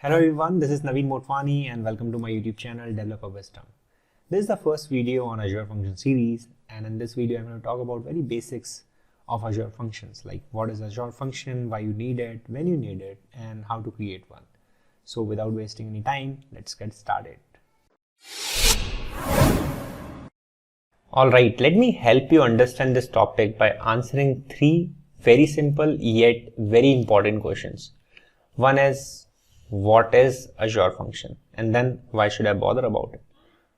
Hello everyone, this is Naveen Motwani and welcome to my YouTube channel Developer Wisdom. This is the first video on Azure Function series, and in this video I'm going to talk about very basics of Azure Functions, like what is Azure Function, why you need it, when you need it, and how to create one. So without wasting any time, let's get started. Alright, let me help you understand this topic by answering three very simple yet very important questions. One is, what is Azure Function? And then why should I bother about it?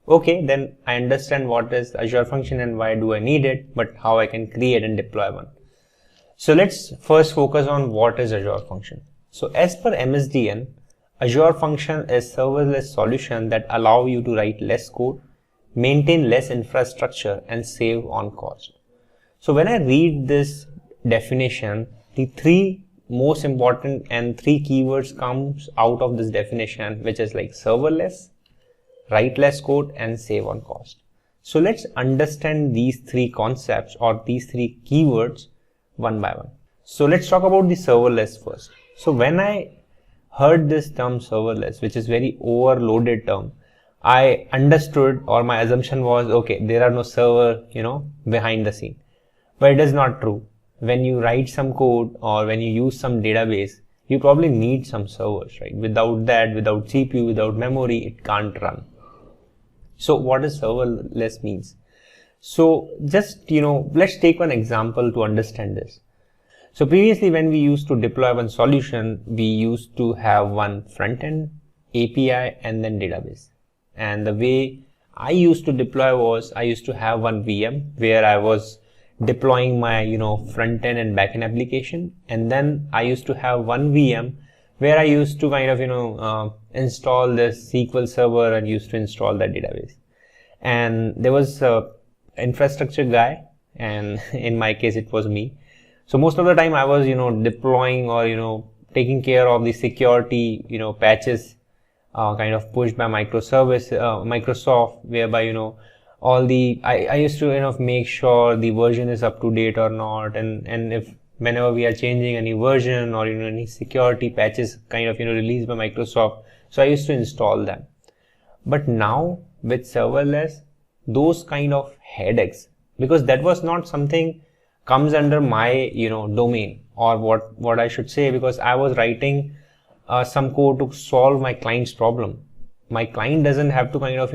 Okay, then I understand what is Azure Function and why do I need it, but how I can create and deploy one. So let's first focus on what is Azure Function. So as per MSDN, Azure Function is serverless solution that allow you to write less code, maintain less infrastructure, and save on cost. So when I read this definition, the three most important and three keywords comes out of this definition, which is like serverless, write less code, and save on cost. So let's understand these three concepts or these three keywords one by one. So let's talk about the serverless first. So when I heard this term serverless, which is very overloaded term, I understood, or my assumption was, okay, there are no server, behind the scene. But it is not true. When you write some code or when you use some database, you probably need some servers, right? Without that, without CPU, without memory, it can't run. So what does serverless means? So just, let's take one example to understand this. So previously when we used to deploy one solution, we used to have one front end, API, and then database. And the way I used to deploy was, I used to have one VM where I was deploying my front end and back end application, and then I used to have one VM where I used to kind of install this SQL server and used to install that database. And there was a infrastructure guy, and in my case it was me. So most of the time I was deploying or taking care of the security patches kind of pushed by Microsoft, whereby all the I used to make sure the version is up to date or not, and if whenever we are changing any version or any security patches kind of released by Microsoft, so I used to install them. But now with serverless, those kind of headaches, because that was not something comes under my domain, or what I should say, because I was writing some code to solve my client's problem. My client doesn't have to kind of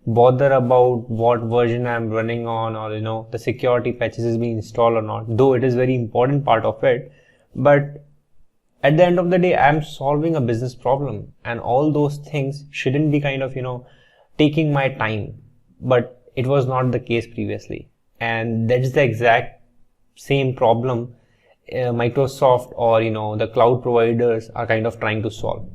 bother about what version I'm running on, or the security patches is being installed or not, though it is very important part of it. But at the end of the day, I'm solving a business problem, and all those things shouldn't be kind of taking my time. But it was not the case previously, and that's the exact same problem Microsoft or the cloud providers are kind of trying to solve.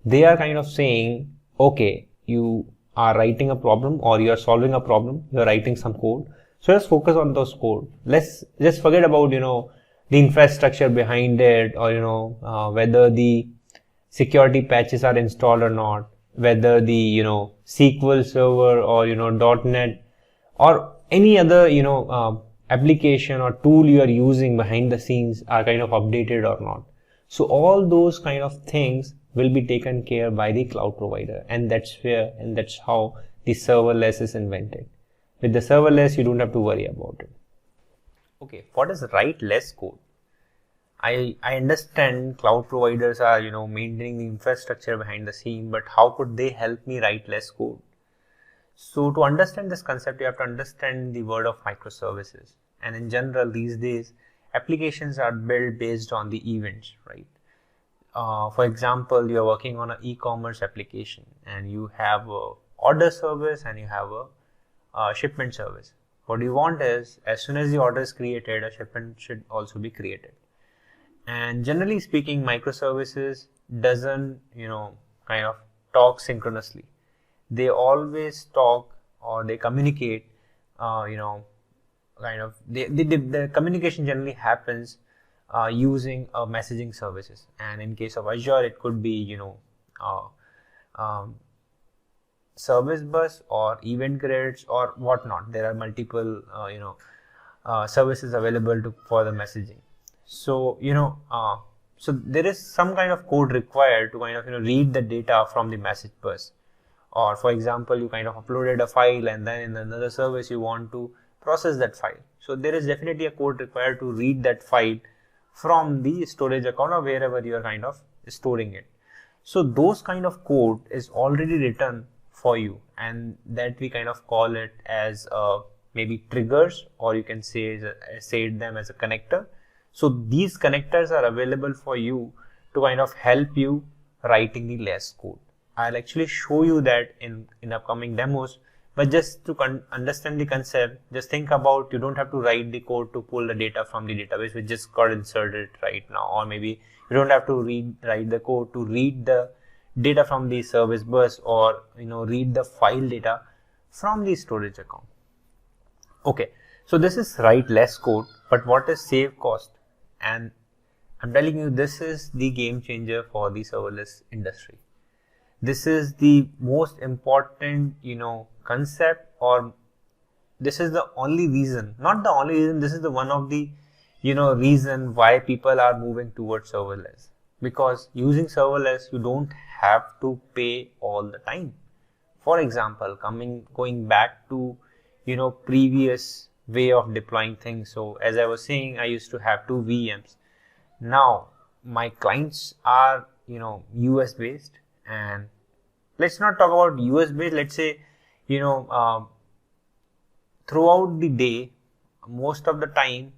They are kind of saying, okay, you are writing a problem or you are solving a problem, you are writing some code, so let's focus on those code. Let's just forget about the infrastructure behind it, or whether the security patches are installed or not, whether the SQL server or .NET or any other application or tool you are using behind the scenes are kind of updated or not. So all those kind of things will be taken care by the cloud provider, and that's how the serverless is invented. With the serverless, you don't have to worry about it. Okay, what is write less code? I understand cloud providers are maintaining the infrastructure behind the scene, but how could they help me write less code? So to understand this concept, you have to understand the word of microservices. And in general, these days, applications are built based on the events, right? For example, you're working on an e-commerce application and you have a order service and you have a shipment service. What you want is, as soon as the order is created, a shipment should also be created. And generally speaking, microservices doesn't, kind of talk synchronously. They always talk or they communicate, the communication generally happens using messaging services. And in case of Azure, it could be service bus or event grids or whatnot. There are multiple services available for the messaging. So So there is some kind of code required to kind of read the data from the message bus. Or for example, you kind of uploaded a file and then in another service you want to process that file. So there is definitely a code required to read that file from the storage account or wherever you are kind of storing it. So those kind of code is already written for you, and that we kind of call it as maybe triggers, or you can say them as a connector. So these connectors are available for you to kind of help you writing the less code. I'll actually show you that in upcoming demos, but just to understand the concept, just think about, you don't have to write the code to pull the data from the database which just got inserted right now, or maybe you don't have to write the code to read the data from the service bus, or read the file data from the storage account. Okay, so this is write less code, but what is save cost? And I'm telling you, this is the game changer for the serverless industry. This is the most important concept, or this is the only reason, not the only reason, this is the one of the reason why people are moving towards serverless. Because using serverless, you don't have to pay all the time. For example, going back to previous way of deploying things. So as I was saying, I used to have 2 VMs. Now my clients are US based, and let's not talk about US based, let's say throughout the day, most of the time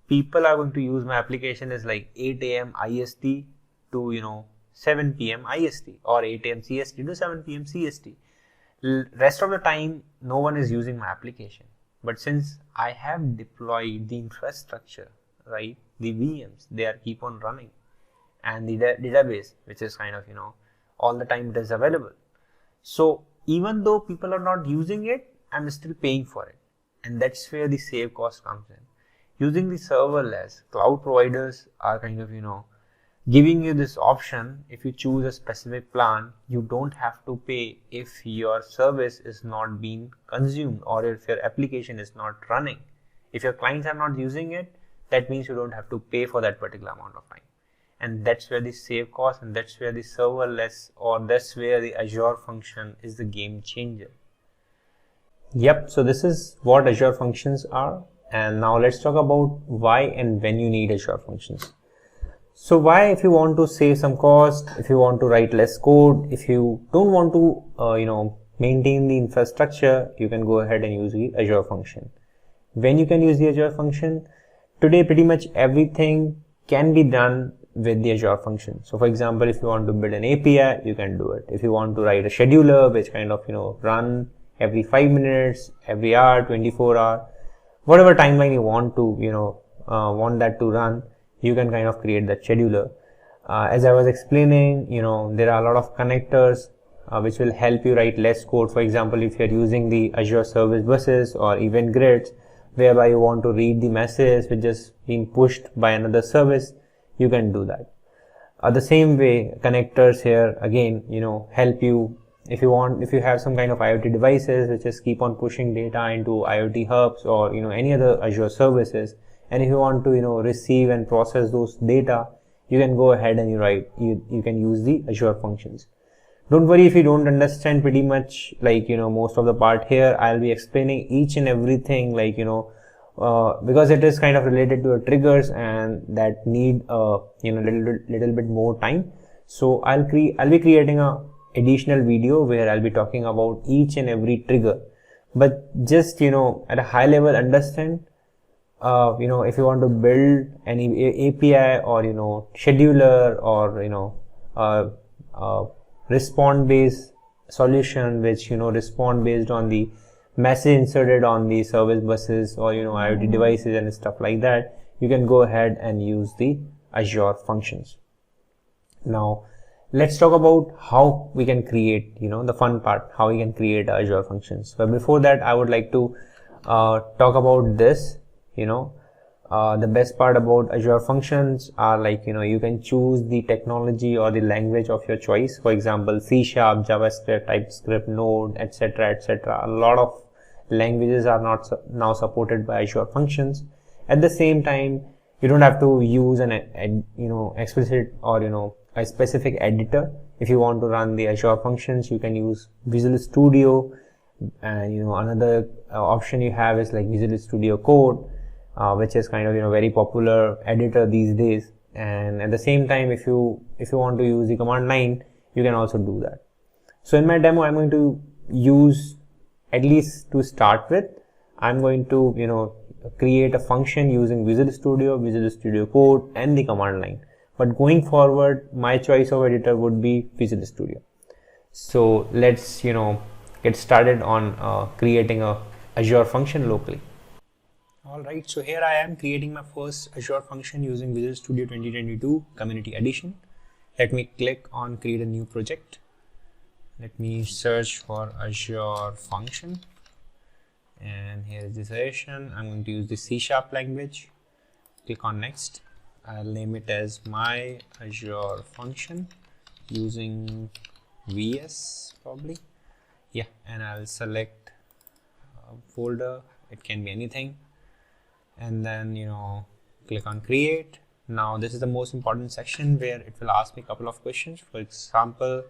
people are going to use my application is like 8 a.m. IST to 7 p.m. IST, or 8 a.m. CST to 7 p.m. CST. Rest of the time no one is using my application. But since I have deployed the infrastructure, right, the VMs, they are keep on running, and the database, which is kind of all the time it is available. So even though people are not using it, I'm still paying for it, and that's where the save cost comes in. Using the serverless, cloud providers are kind of giving you this option. If you choose a specific plan, you don't have to pay if your service is not being consumed, or if your application is not running. If your clients are not using it, that means you don't have to pay for that particular amount of time. And that's where the save cost, and that's where the serverless, or that's where the Azure function is the game changer. Yep, so this is what Azure functions are. And now let's talk about why and when you need Azure functions. So why, if you want to save some cost, if you want to write less code, if you don't want to maintain the infrastructure, you can go ahead and use the Azure function. When you can use the Azure function, today pretty much everything can be done with the Azure function. So for example, if you want to build an API, you can do it. If you want to write a scheduler which kind of run every 5 minutes, every hour, 24 hour, whatever timeline you want to want that to run, you can kind of create that scheduler. As I was explaining, there are a lot of connectors which will help you write less code. For example, if you're using the Azure service buses or event grids, whereby you want to read the message which is being pushed by another service, you can do that. The same way, connectors here again help you if you have some kind of IoT devices which just keep on pushing data into IoT hubs or any other Azure services, and if you want to receive and process those data, you can go ahead and you can use the Azure functions. Don't worry if you don't understand pretty much most of the part here. I'll be explaining each and everything because it is kind of related to triggers and that need little bit more time. So I'll be creating a additional video where I'll be talking about each and every trigger, but just at a high level understand if you want to build any API or scheduler or respond based solution which respond based on the message inserted on the service buses or IoT devices and stuff like that, you can go ahead and use the Azure functions. Now let's talk about how we can create the fun part, how we can create Azure functions. But before that, I would like to talk about this. The best part about Azure functions are you can choose the technology or the language of your choice. For example, C#, JavaScript, TypeScript, Node, etc., etc. A lot of languages are not now supported by Azure functions. At the same time, You don't have to use an explicit or a specific editor. If you want to run the Azure functions, you can use Visual Studio, and another option you have is like Visual Studio Code, which is kind of very popular editor these days. And at the same time, if you want to use the command line, you can also do that. So in my demo, I'm going to use, at least to start with, I'm going to create a function using Visual Studio Code, and the command line. But going forward, my choice of editor would be Visual Studio. So let's get started on creating a Azure function locally. Alright, so here I am creating my first Azure function using Visual Studio 2022 Community Edition. Let me click on create a new project. Let me search for Azure function, and here is the suggestion. I'm going to use the C# language. Click on next. I'll name it as my Azure function using VS probably. Yeah, and I'll select a folder. It can be anything, and then click on create. Now this is the most important section where it will ask me a couple of questions. For example,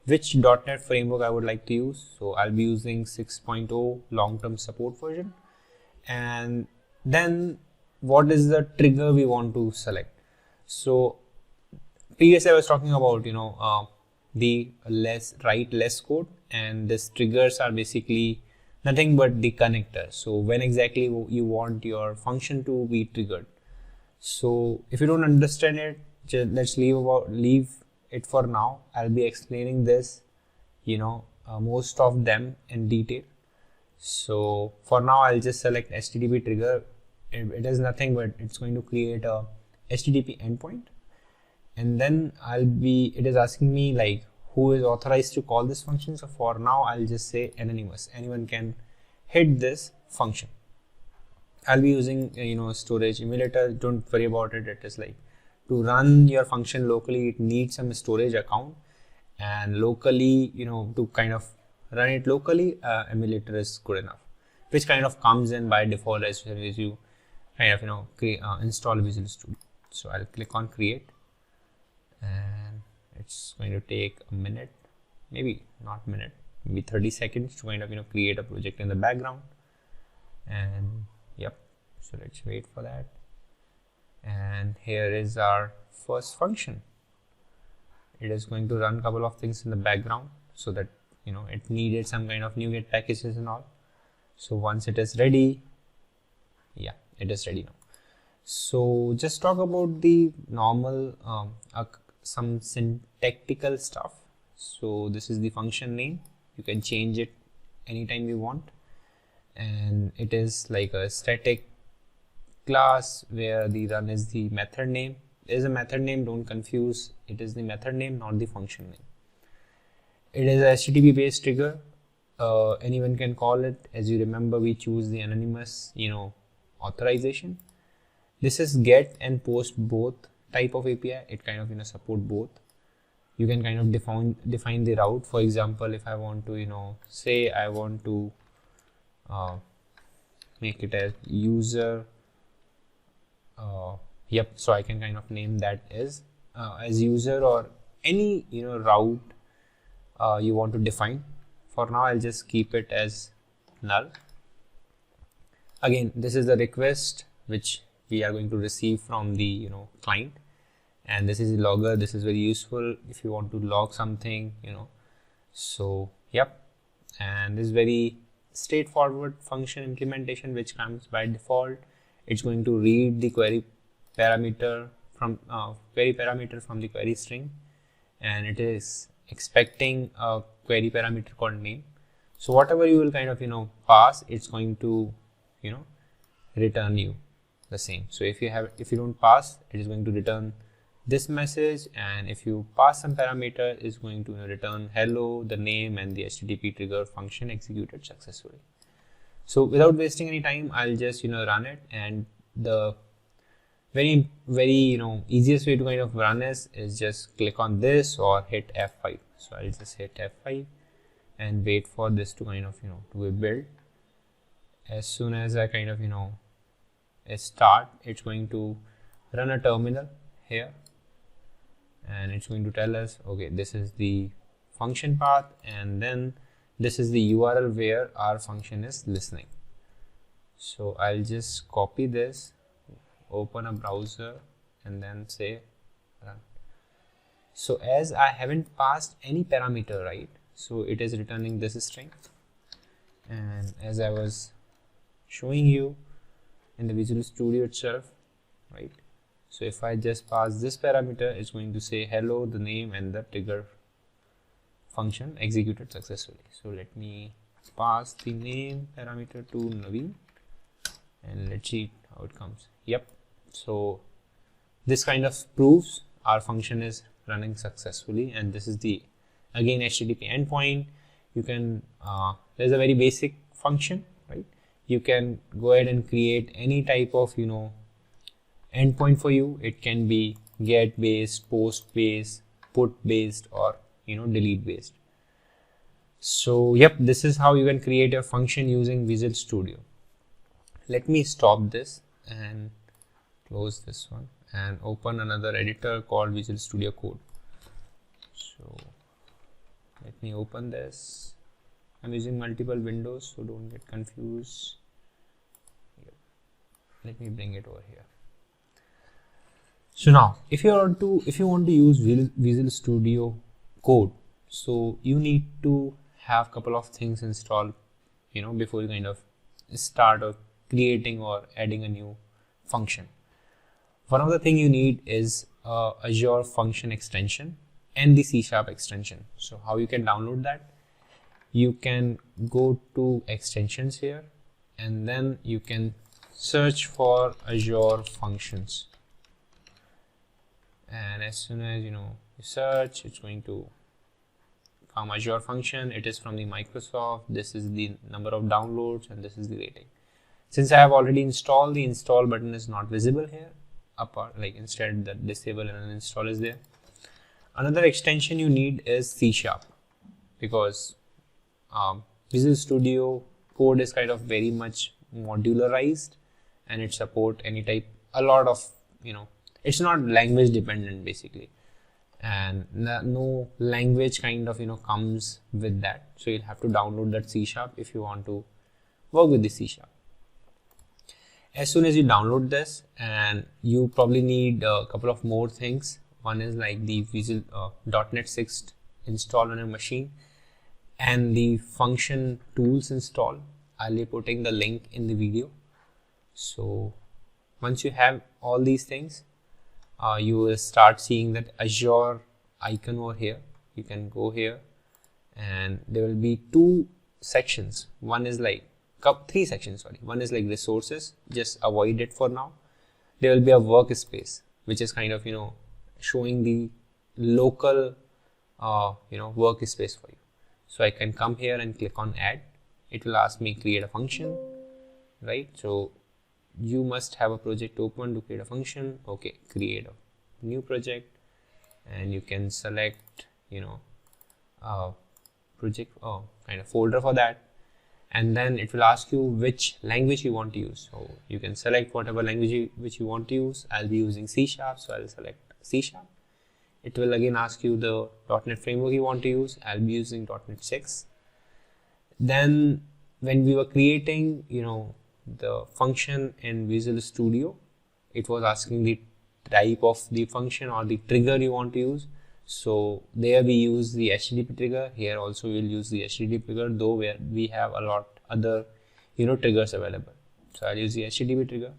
which .NET framework I would like to use. So I'll be using 6.0 long-term support version. And then what is the trigger we want to select? So previously I was talking about the write less code, and these triggers are basically nothing but the connector. So when exactly you want your function to be triggered. So if you don't understand it, let's leave it for now. I'll be explaining this most of them in detail. So for now I'll just select HTTP trigger. It is nothing but it's going to create a HTTP endpoint, and then it is asking me like who is authorized to call this function. So for now I'll just say anonymous. Anyone can hit this function. I'll be using storage emulator. Don't worry about it. It is like, to run your function locally, it needs some storage account, and locally, to kind of run it locally, emulator is good enough, which kind of comes in by default as soon as you kind of install Visual Studio. So I'll click on create, and it's going to take a minute, maybe not minute, maybe 30 seconds to kind of create a project in the background. And yep, so let's wait for that. And here is our first function. It is going to run a couple of things in the background, so that it needed some kind of NuGet packages and all. So once it is ready, yeah, it is ready now. So just talk about the normal some syntactical stuff. So this is the function name. You can change it anytime you want, and it is like a static class where the run is the method name. There is a method name, don't confuse. It is the method name, not the function name. It is a HTTP based trigger. Anyone can call it. As you remember, we choose the anonymous authorization. This is get and post both type of API. It kind of support both. You can kind of define the route. For example, if I want to say I want to make it as user, yep, so I can kind of name that as user, or any route you want to define. For now I'll just keep it as null. Again, this is the request which we are going to receive from the client, and this is the logger. This is very useful if you want to log something, so yep. And this is very straightforward function implementation which comes by default. It's going to read the query parameter from the query string, and it is expecting a query parameter called name. So whatever you will kind of pass, it's going to return you the same. So if you don't pass, it is going to return this message, and if you pass some parameter, it's going to return hello, the name, and the HTTP trigger function executed successfully. So without wasting any time, I'll just run it, and the very easiest way to kind of run is just click on this or hit F5. So I'll just hit F5 and wait for this to kind of to be built. As soon as I kind of start, it's going to run a terminal here, and it's going to tell us, okay, this is the function path, and then this is the URL where our function is listening. So I'll just copy this, open a browser, and then say run. So as I haven't passed any parameter, right, so it is returning this string. And as I was showing you in the Visual Studio itself, right, so if I just pass this parameter, it's going to say hello, the name, and the trigger function executed successfully. So let me pass the name parameter to Naveen, and let's see how it comes. Yep. So this kind of proves our function is running successfully, and this is the again HTTP endpoint. You can there's a very basic function, right? You can go ahead and create any type of endpoint for you. It can be get based, post based, put based, or delete based. So yep, this is how you can create a function using Visual Studio. Let me stop this and close this one and open another editor called Visual Studio Code. So let me open this. I'm using multiple windows, so don't get confused. Yep. Let me bring it over here. So now, if you want to use Visual Studio Code, so you need to have a couple of things installed, before you kind of start creating or adding a new function. One of the things you need is Azure function extension and the C# extension. So how you can download that? You can go to extensions here, and then you can search for Azure functions. And as soon as you search, it's going to come Azure function. It is from the Microsoft. This is the number of downloads, and this is the rating. Since I have already installed, the install button is not visible here. Instead the disable and uninstall is there. Another extension you need is C#, because Visual Studio Code is kind of very much modularized, and it support a lot of it's not language dependent basically, and no language kind of comes with that. So you'll have to download that C# if you want to work with the C#. As soon as you download this, and you probably need a couple of more things. One is like the Visual .NET 6 install on a machine, and the function tools install. I'll be putting the link in the video. So once you have all these things, you will start seeing that Azure icon over here. You can go here, and there will be two sections. Three sections, sorry. One is like resources, just avoid it for now. There will be a workspace, which is kind of showing the local workspace for you. So I can come here and click on add. It will ask me create a function, right? So you must have a project open to create a function. Okay, create a new project, and you can select a project kind of folder for that, and then it will ask you which language you want to use. So you can select whatever language which you want to use. I'll be using C#, so I'll select C#. It will again ask you the .NET framework you want to use. I'll be using .NET 6. Then when we were creating the function in Visual Studio, it was asking the type of the function or the trigger you want to use. So there we use the HTTP trigger. Here also we'll use the HTTP trigger, though where we have a lot other triggers available. So I'll use the HTTP trigger.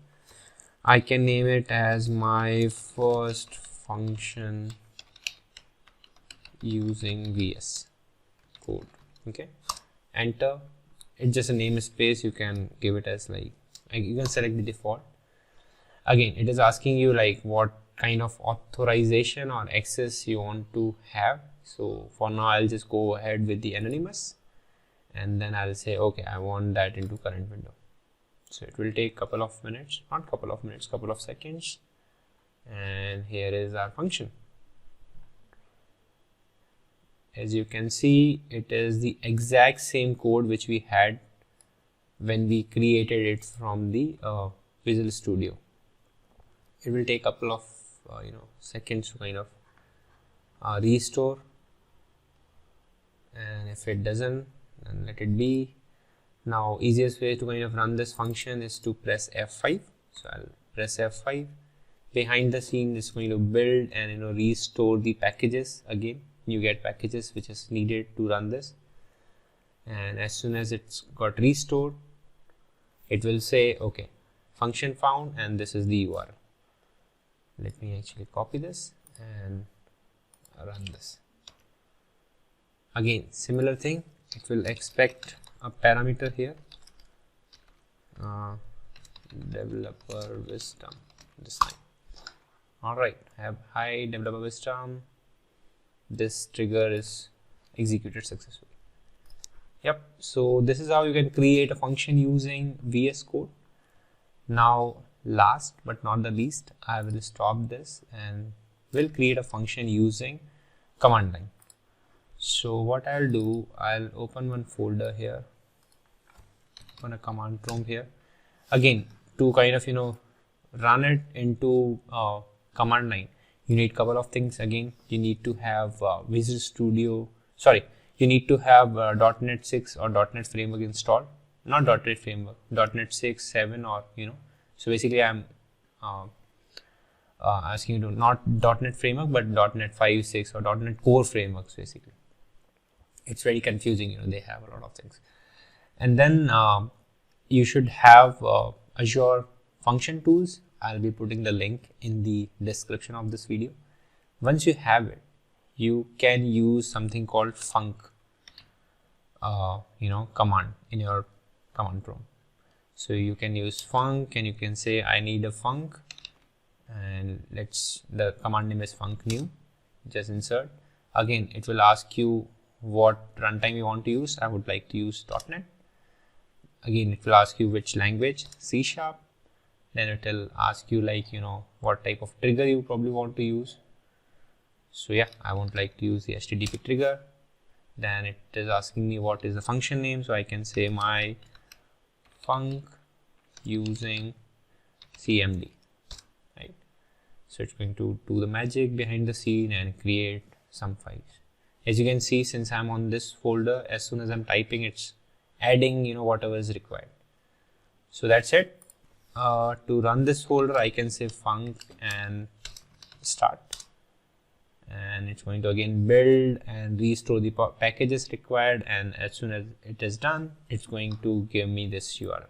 I can name it as my first function using VS Code. Okay, enter. It's just a namespace. You can give it as you can select the default. Again, it is asking you what kind of authorization or access you want to have. So for now, I'll just go ahead with the anonymous, and then I'll say, okay, I want that into current window. So it will take couple of minutes, not couple of minutes, couple of seconds. And here is our function. As you can see, it is the exact same code which we had when we created it from the Visual Studio. It will take a couple of seconds to kind of restore, and if it doesn't, then let it be. Now easiest way to kind of run this function is to press F5. So I'll press F5. Behind the scene is going to build and restore the packages again. You get packages which is needed to run this, and as soon as it's got restored, it will say okay, function found, and this is the URL. Let me actually copy this and run this. Again, similar thing, it will expect a parameter here, developer wisdom this time. Alright, I have high developer wisdom. This trigger is executed successfully. Yep, so this is how you can create a function using VS Code. Now last but not the least, I will stop this and will create a function using command line. So what I'll do, I'll open one folder here, open a command prompt here. Again, to kind of run it into command line, you need couple of things. Again, you need to have Visual Studio, you need to have .NET 6 or .NET Framework installed. Not .NET Framework, .NET 6, 7 or so basically I'm asking you to not .NET Framework but .NET 5, 6 or .NET Core frameworks basically. It's very confusing, they have a lot of things. And then you should have Azure function tools. I'll be putting the link in the description of this video. Once you have it, you can use something called func command in your command prompt. So you can use func and you can say I need a func, and the command name is func new. Just insert. Again, it will ask you what runtime you want to use. I would like to use .NET. Again, it will ask you which language, C#. Then it will ask you what type of trigger you probably want to use. So yeah, I won't like to use the HTTP trigger. Then it is asking me what is the function name. So I can say my func using CMD, right? So it's going to do the magic behind the scene and create some files. As you can see, since I'm on this folder, as soon as I'm typing, it's adding whatever is required. So that's it. To run this folder, I can say func and start, and it's going to again build and restore the packages required, and as soon as it is done, it's going to give me this URL.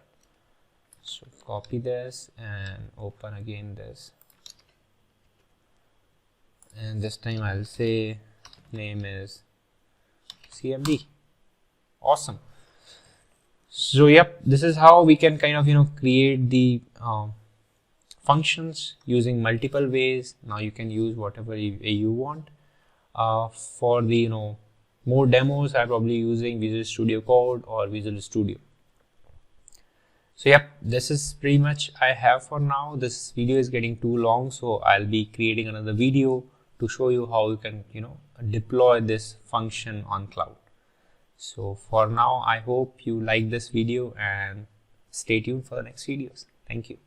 So copy this and open again this, and this time I'll say name is CMD. Awesome. So yep, this is how we can kind of create the functions using multiple ways. Now you can use whatever you want. For the more demos, I'm probably using Visual Studio Code or Visual Studio. So yep, this is pretty much I have for now. This video is getting too long, so I'll be creating another video to show you how you can deploy this function on cloud. So for now, I hope you like this video and stay tuned for the next videos. Thank you.